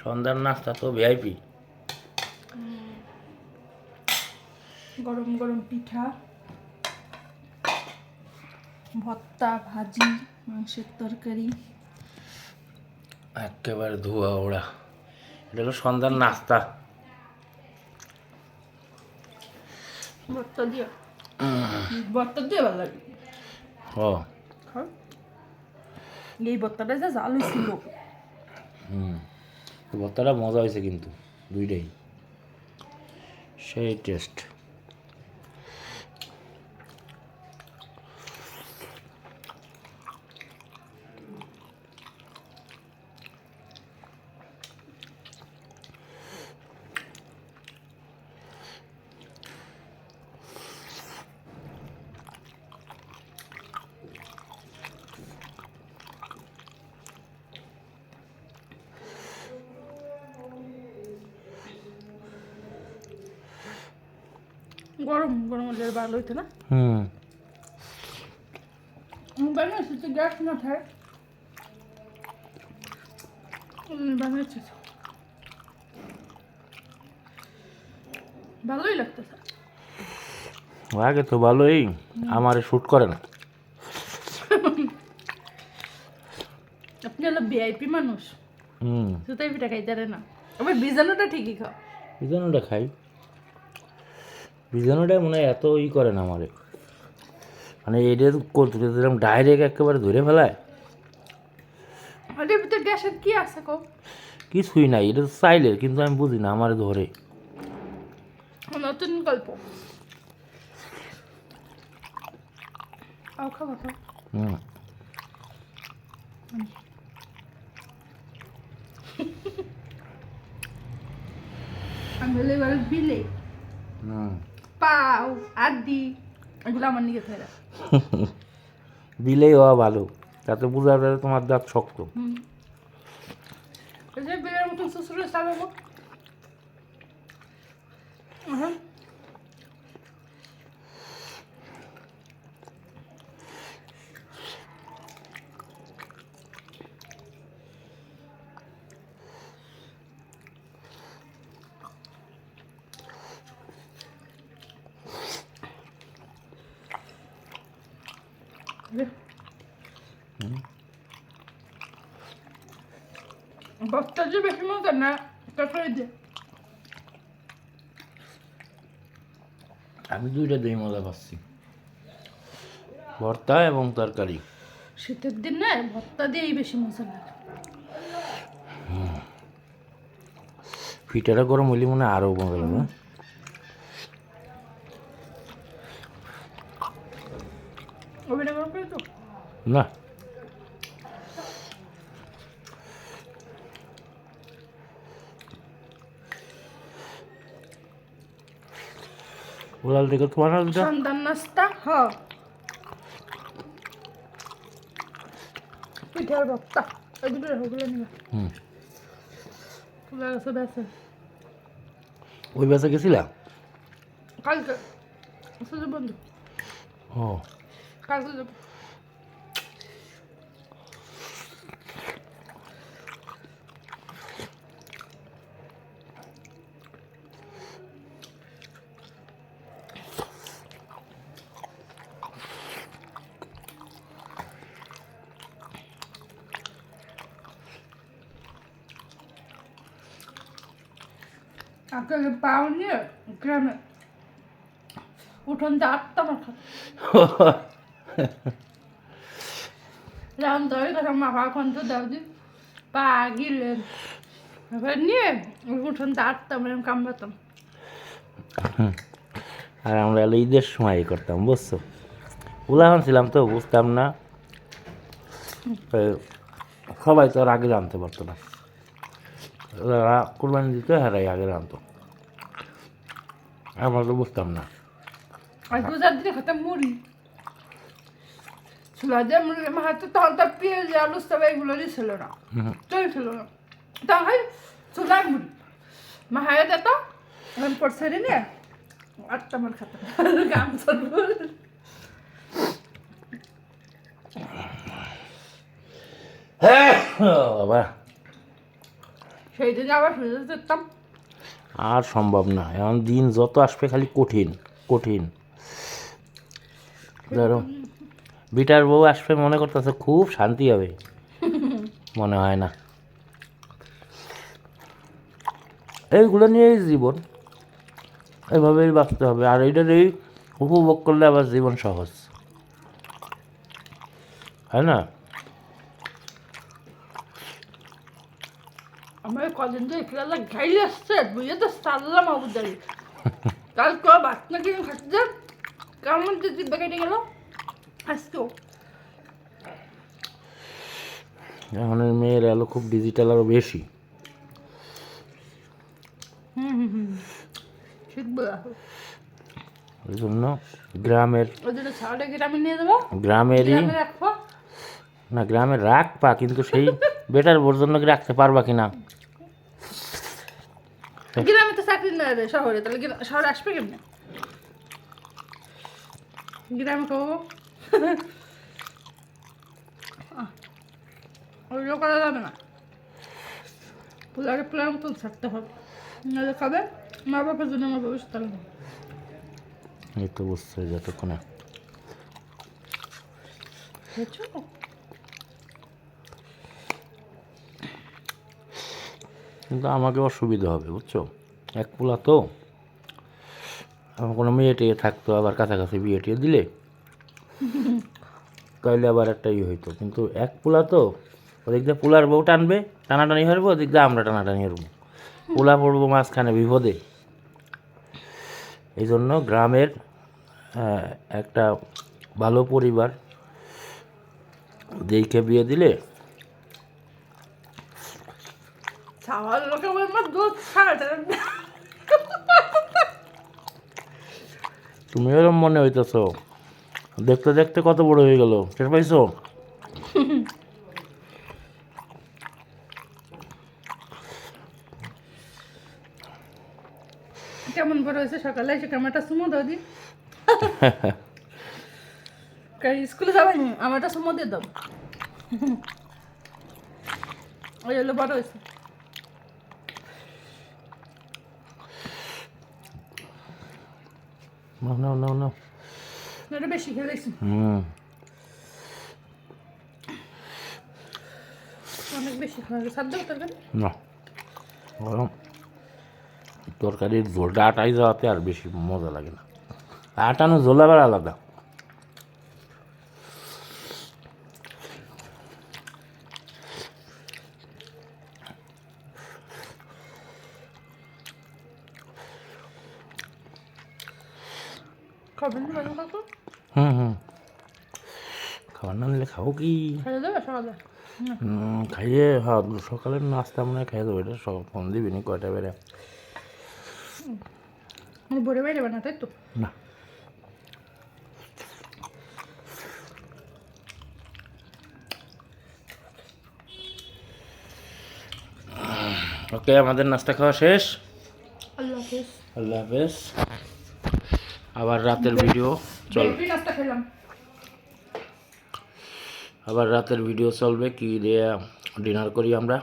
সন্ধ্যার নাস্তা তো ভিআইপি। গরম গরম পিঠা, ভর্তা, ভাজি, মাংসের তরকারি। একেবারে ধোয়া ওড়া। এটা হলো সন্ধ্যার নাস্তা। ভর্তা দিয়ে ভালো লাগে। ও খাও। এই ভর্তাটা যা জাল হয়েছিল। ভর্তাটা মজা হয়েছে কিন্তু দুইটাই সেই টেস্ট। গরম গরম হলে ভালো হইতো না? বানিয়েছি তো গ্যাস না থাকে, বানিয়েছি ভালোই লাগতেছে। আগে তো ভালোই, আমার শ্যুট করে না। আপনি হলো ভিআইপি মানুষ, সুতাই পিঠা খাইতে না। আবার বীজাণুটা ঠিকই খাও। বীজাণুটা খাই, বীজাণুটা মনে হয় এত করে না আমারে, মানে এটা করতে দিলাম ডাইরেক্ট একেবারে ধরে ফেলায়। ওটার ভিতরে গ্যাসের কি আছে কো? কিছুই নাই, এটা তো চাইলের, কিন্তু আমি বুঝি না আমার ধরে। নতুন গল্প। খাও খাও। আমি এবার বিলে পাও আদি এগুলো আমার নিকে থাকে। দিলেই হওয়া ভালো, তাতে বোঝা যায় তোমার দাঁত শক্ত। এই যে বিলের মতন শ্বশুরে চালাবো। ভর্তা যে বেশি মজা না তরকারি দিয়ে। আমি দুইটা দিয়ে মজা পাচ্ছি, ভর্তা এবং তরকারি। শীতের দিন না ভর্তা দিয়েই বেশি মজা লাগে। পিঠাটা গরম হইলে মনে হয় আরও মজা লাগে। ওইটা গরম করে তো না, ওলাল থেকে তোমার হালটা সন্ধ্যার নাস্তা পিঠার ভর্তা ওইগুলো ওগুলো নিবে। ফুলা গেছে বেছে ওই বেসে গেছিলা? কালকে সুযোগ বন্ধু ও কালকে যাবো। আগে পাও নিয়ে গ্রামে উঠোন দিয়ে আটটা মাথা রাম ধরে কথা মাখা এখন তো দাও দি পা গিলেন এবার নিয়ে উঠোন দিয়ে আটটা মানে কামড়াতাম। আর আমরা এলো ঈদের সময় করতাম, বুঝছো? উলাহান ছিলাম তো বুঝতাম না, সবাই তো আর আগে জানতে পারতো না, ওরা কোরবানি দিত হারাই আগে জানতো, আমরা তো বুঝতাম না। আর রোজার দিনে খেতাম মুড়ি ছিল যে মুড়ি মাহাতো তখন তো পেঁয়াজ আলু সব এগুলো ছিল না, চলছিল না তখন চুলার মুড়ি মাহায় দিত এখন পড়ছে নিয়ে আটটা মার খেতাম গামছা বাবা সেই দিন আবার ফিরে যেতাম। আর সম্ভব না, এখন দিন যত আসবে খালি কঠিন কঠিন। ধরো বিটার বউ আসবে মনে করতেছে খুব শান্তি হবে, মনে হয় না। এইগুলো নিয়েই জীবন, এভাবেই বাঁচতে হবে, আর এইটারই উপভোগ করলে আবার জীবন সহজ, হয় না? আমার কদিন তো একলা ঘাইলে আসছে, বুঝে তো সারলাম অবদারি। কাল ক ভাত না কিনে খাচ্ছে, কেমন যে জিব্বা কেটে গেল আজকেও। এখনের মেয়ের এলো খুব ডিজিটাল আরও বেশি। শিখবো ওই জন্য গ্রামের ওই জন্য ছাড়ে গ্রামে নিয়ে যাবো, গ্রামেরই গ্রামে রাখবো। না, গ্রামে রাখবা, কিন্তু সেই বেটার বোর জন্য কি রাখতে পারবা কি না? গ্রামে তো চাকরি না রে, শহরে, তাহলে শহরে আসবে কেমনে? গ্রামে খাবো ওইগুলো করা যাবে না, পোলার মতন থাকতে হবে, নাহলে খাবে মা বাবার জন্য আমার ভবিষ্যৎ লাগবে। এই তো বুঝছে যতক্ষণে বুঝছো? কিন্তু আমাকে অসুবিধা হবে, বুঝছো? এক পোলা তো, আমার কোনো মেয়ে টেয়ে থাকতো, আবার কাছাকাছি বিয়ে টিয়ে দিলে তাইলে আবার একটা হইতো, কিন্তু এক পোলা তো, ওদিক দিয়ে পোলার বউ টানবে, টানাটানি হারবো, ওদিক দিয়ে আমরা টানাটানি হারবো, পোলা পড়বো মাঝখানে বিপদে। এই জন্য গ্রামের একটা ভালো পরিবার দেখে বিয়ে দিলে। খাওয়ার লোকে আমার দুধ ছাড়ে। তুমি এরকম মনে হইতেছ, দেখতে দেখতে কত বড় হয়ে গেল, টের পাইছো? কেমন বড় হয়েছে, সকালে এসে ক্যামেরাটা সুমো দাও দি। স্কুলে যাবেনি, আমারটা সুমো দিয়ে দাও। ওই হলো বড় হয়েছে। নাও নাও নাও নাও। এটা বেশি খেয়ে দেখছি, অনেক বেশি খাওয়া গেছে। সাদ্দ তরকারি না, গরম তরকারির ঝোলটা আটাই যাওয়াতে আর বেশি মজা লাগে না, আটানো ঝোল আবার আলাদা। খাবেন না বাজার কাকু? খাবার না নিলে খাবো কি? খাইয়ে দেবে সকালে? খাইয়ে, হ্যাঁ, সকালের নাস্তা মনে হয় খাইয়ে দেবো, এটা সব ফোন দিবি নি কয়টা বেড়ে? ভোরে বাইরে বানা, তাই তো? না, ওকে, আমাদের নাস্তা খাওয়া শেষ। আল্লাহ হাফেজ। আল্লাহ হাফেজ। আবার রাতের ভিডিও চলবে, নাস্তা খেলাম। আবার রাতের ভিডিও চলবে, কি দিয়ে ডিনার করি আমরা।